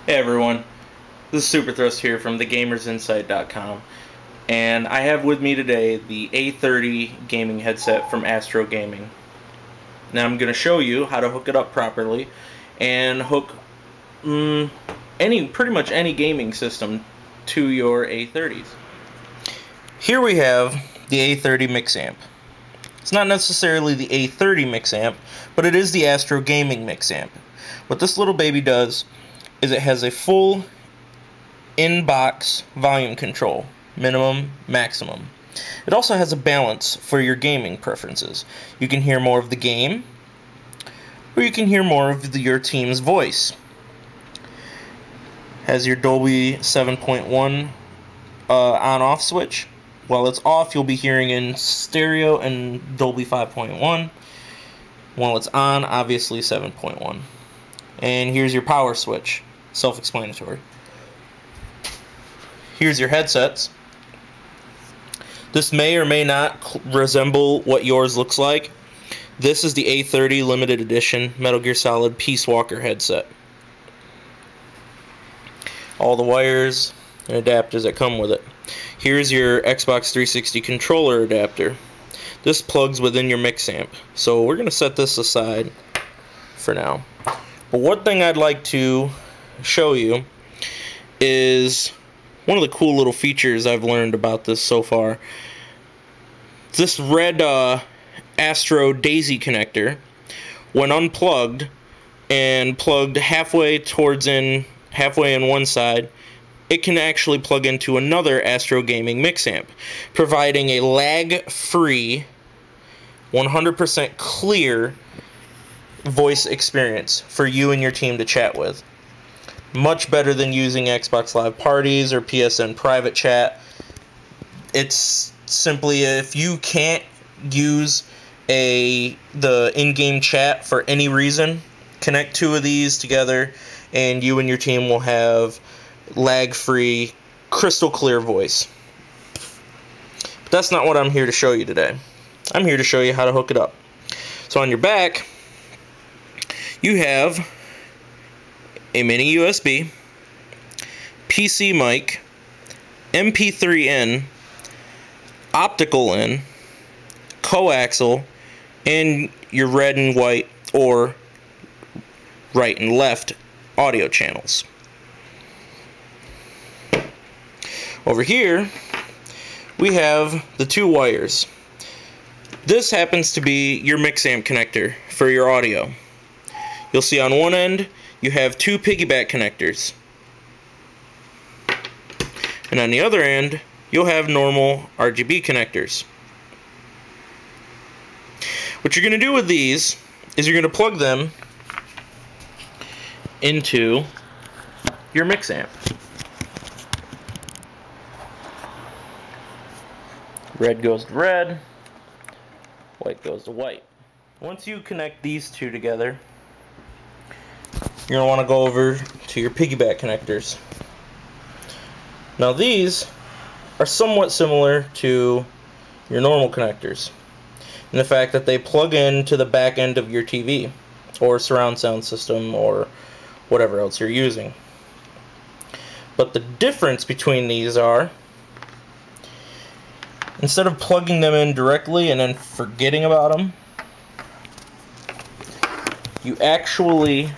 Hey everyone, this is Super Thrust here from thegamersinsight.com, and I have with me today the A30 gaming headset from Astro Gaming. Now I'm going to show you how to hook it up properly and hook pretty much any gaming system to your A30s. Here we have the A30 Mix Amp. It's not necessarily the A30 Mix Amp, but it is the Astro Gaming Mix Amp. What this little baby does is it has a full in-box volume control, minimum, maximum. It also has a balance for your gaming preferences. You can hear more of the game, or you can hear more of your team's voice. Has your Dolby 7.1 on-off switch. While it's off, you'll be hearing in stereo and Dolby 5.1. While it's on, obviously 7.1. And here's your power switch. Self-explanatory. Here's your headsets. This may or may not resemble what yours looks like. This is the A30 limited edition Metal Gear Solid Peace Walker headset. All the wires and adapters that come with it. Here's your Xbox 360 controller adapter. This plugs within your mix amp. So we're going to set this aside for now. But one thing I'd like to show you is one of the cool little features I've learned about this so far. This red Astro Daisy connector, when unplugged and plugged halfway in one side, it can actually plug into another Astro Gaming Mix Amp, providing a lag-free, 100% clear voice experience for you and your team to chat with. Much better than using Xbox Live Parties or PSN private chat. It's simply, if you can't use the in-game chat for any reason, connect two of these together and you and your team will have lag-free, crystal clear voice. But that's not what I'm here to show you today. I'm here to show you how to hook it up. So on your back, you have a mini USB, PC mic, MP3 in, optical in, coaxial, and your red and white or right and left audio channels. Over here, we have the two wires. This happens to be your mix amp connector for your audio. You'll see on one end, you have two piggyback connectors. And on the other end, you'll have normal RGB connectors. What you're going to do with these is you're going to plug them into your mix amp. Red goes to red, white goes to white. Once you connect these two together, you're going to want to go over to your piggyback connectors. Now these are somewhat similar to your normal connectors in the fact that they plug into the back end of your TV or surround sound system or whatever else you're using. But the difference between these are, instead of plugging them in directly and then forgetting about them, you actually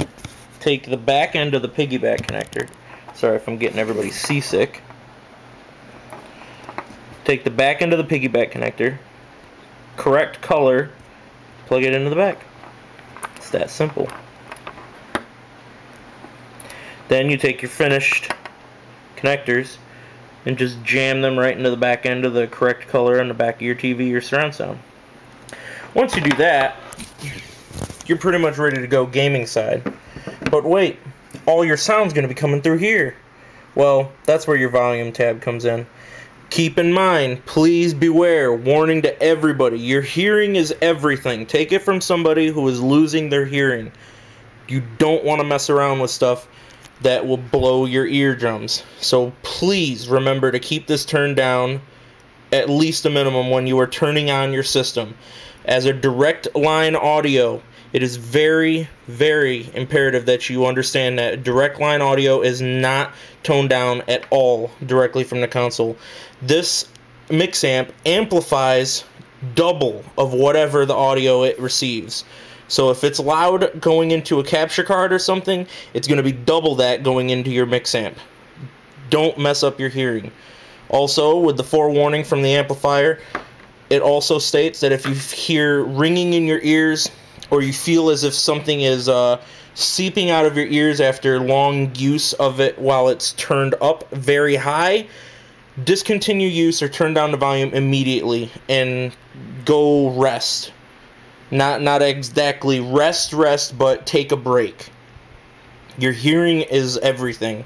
take the back end of the piggyback connector. Sorry if I'm getting everybody seasick. Take the back end of the piggyback connector, correct color, plug it into the back. It's that simple. Then you take your finished connectors and just jam them right into the back end of the correct color on the back of your TV or surround sound. Once you do that, you're pretty much ready to go gaming side. But wait, all your sound's going to be coming through here. Well, that's where your volume tab comes in. Keep in mind, please beware, warning to everybody, your hearing is everything. Take it from somebody who is losing their hearing. You don't want to mess around with stuff that will blow your eardrums. So please remember to keep this turned down at least a minimum when you are turning on your system. As a direct line audio, It is very, very imperative that you understand that direct line audio is not toned down at all directly from the console. This mix amp amplifies double of whatever the audio it receives. So if it's loud going into a capture card or something, it's going to be double that going into your mix amp. Don't mess up your hearing. Also, with the forewarning from the amplifier, it also states that if you hear ringing in your ears, or you feel as if something is seeping out of your ears after long use of it while it's turned up very high, discontinue use or turn down the volume immediately and go rest. Not exactly rest, but take a break. Your hearing is everything.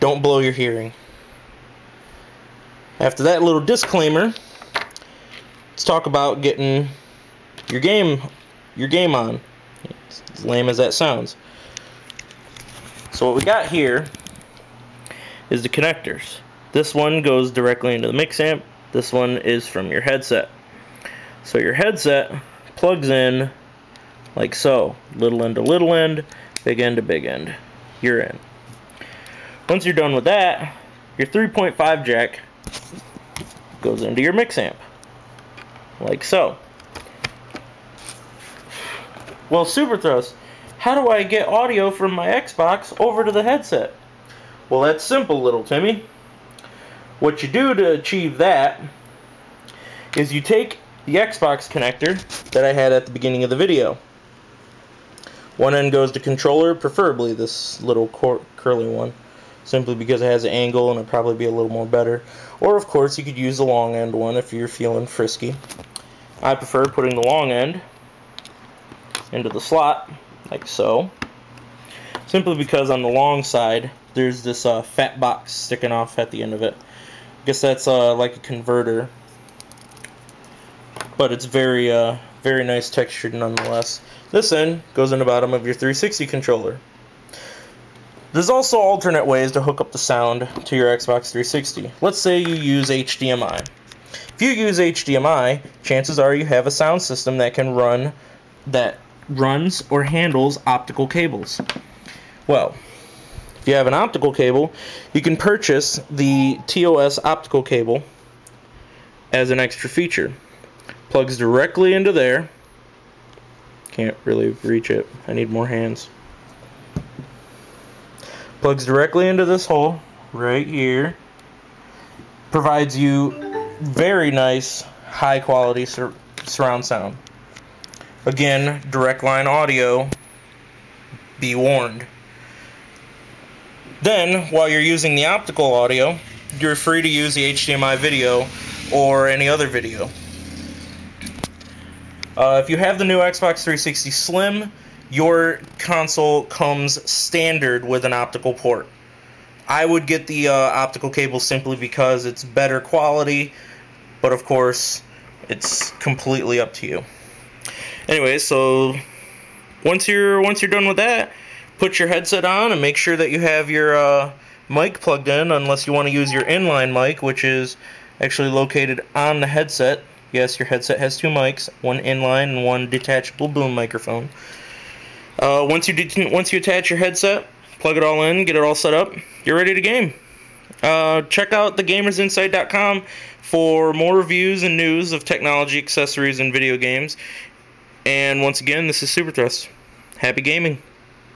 Don't blow your hearing. After that little disclaimer, let's talk about getting your game on. It's as lame as that sounds. So what we got here is the connectors. This one goes directly into the mix amp. This one is from your headset. So your headset plugs in like so. Little end to little end, big end to big end. You're in. Once you're done with that, your 3.5 jack goes into your mix amp. Like so. Well, Super Thrust, how do I get audio from my Xbox over to the headset? Well, that's simple, little Timmy. What you do to achieve that is you take the Xbox connector that I had at the beginning of the video. One end goes to controller, preferably this little curly one, simply because it has an angle and it'll probably be a little more better. Or, of course, you could use the long end one if you're feeling frisky. I prefer putting the long end into the slot, like so, simply because on the long side there's this fat box sticking off at the end of it. I guess that's like a converter, but it's very nice textured nonetheless. This end goes in the bottom of your 360 controller. There's also alternate ways to hook up the sound to your Xbox 360. Let's say you use HDMI. If you use HDMI, chances are you have a sound system that runs or handles optical cables. Well, if you have an optical cable, you can purchase the TOS optical cable as an extra feature. Plugs directly into there. Can't really reach it. I need more hands. Plugs directly into this hole right here. Provides you very nice, high quality surround sound. Again, direct line audio, be warned. Then, while you're using the optical audio, you're free to use the HDMI video or any other video. If you have the new Xbox 360 Slim, your console comes standard with an optical port. I would get the optical cable simply because it's better quality, but of course, it's completely up to you. Anyway, so once you're done with that, put your headset on and make sure that you have your mic plugged in, unless you want to use your inline mic, which is actually located on the headset. Yes, your headset has two mics, one inline and one detachable boom microphone. Once you attach your headset, plug it all in, get it all set up, you're ready to game. Check out thegamersinside.com for more reviews and news of technology, accessories, and video games. And once again, this is Super Thrust. Happy gaming.